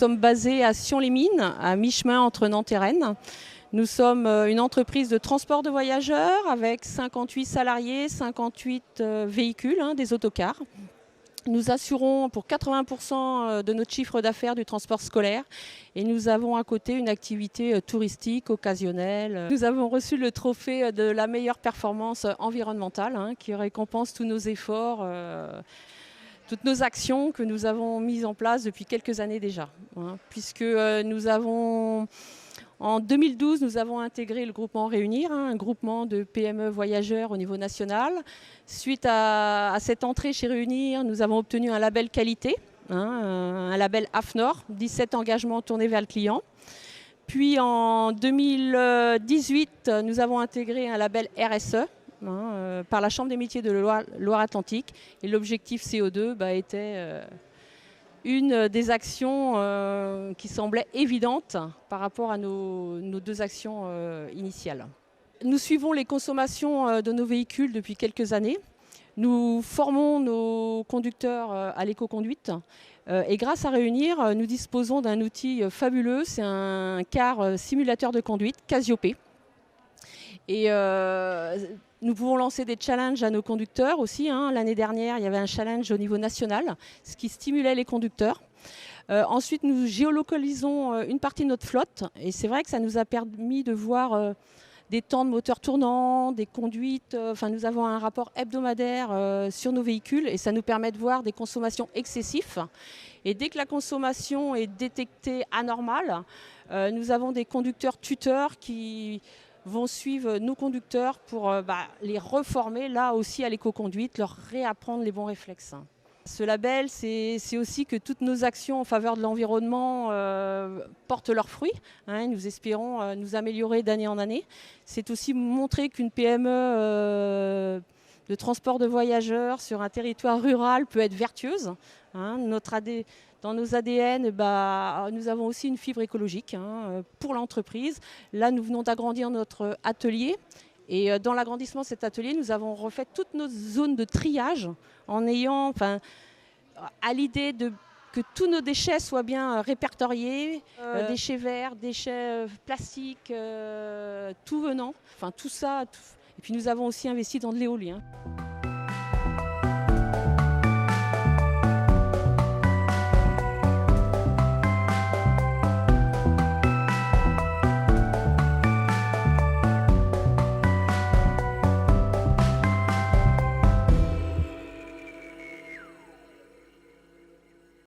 sommes basés à Sion-les-Mines, à mi-chemin entre Nantes et Rennes. Nous sommes une entreprise de transport de voyageurs avec 58 salariés, 58 véhicules, des autocars. Nous assurons pour 80% de notre chiffre d'affaires du transport scolaire et nous avons à côté une activité touristique occasionnelle. Nous avons reçu le trophée de la meilleure performance environnementale qui récompense tous nos efforts, toutes nos actions que nous avons mises en place depuis quelques années déjà. Puisque en 2012, nous avons intégré le groupement Réunir, un groupement de PME voyageurs au niveau national. Suite à cette entrée chez Réunir, nous avons obtenu un label qualité, un label AFNOR, 17 engagements tournés vers le client. Puis en 2018, nous avons intégré un label RSE par la Chambre des métiers de Loire-Atlantique. Et l'objectif CO2 était une des actions qui semblait évidente par rapport à nos deux actions initiales. Nous suivons les consommations de nos véhicules depuis quelques années. Nous formons nos conducteurs à l'éco-conduite. Et grâce à Réunir, nous disposons d'un outil fabuleux. C'est un car simulateur de conduite, Cassiope. Et nous pouvons lancer des challenges à nos conducteurs aussi. L'année dernière, il y avait un challenge au niveau national, ce qui stimulait les conducteurs. Ensuite, nous géolocalisons une partie de notre flotte. Et c'est vrai que ça nous a permis de voir des temps de moteur tournant, des conduites. Nous avons un rapport hebdomadaire sur nos véhicules et ça nous permet de voir des consommations excessives. Et dès que la consommation est détectée anormale, nous avons des conducteurs tuteurs qui vont suivre nos conducteurs pour les reformer là aussi à l'éco-conduite, leur réapprendre les bons réflexes. Ce label, c'est aussi que toutes nos actions en faveur de l'environnement portent leurs fruits. Nous espérons nous améliorer d'année en année. C'est aussi montrer qu'une PME de transport de voyageurs sur un territoire rural peut être vertueuse. Dans nos ADN, nous avons aussi une fibre écologique pour l'entreprise. Là, nous venons d'agrandir notre atelier. Et dans l'agrandissement de cet atelier, nous avons refait toutes nos zones de triage en ayant à l'idée que tous nos déchets soient bien répertoriés, déchets verts, déchets plastiques, tout venant, tout ça. Et puis nous avons aussi investi dans de l'éolien.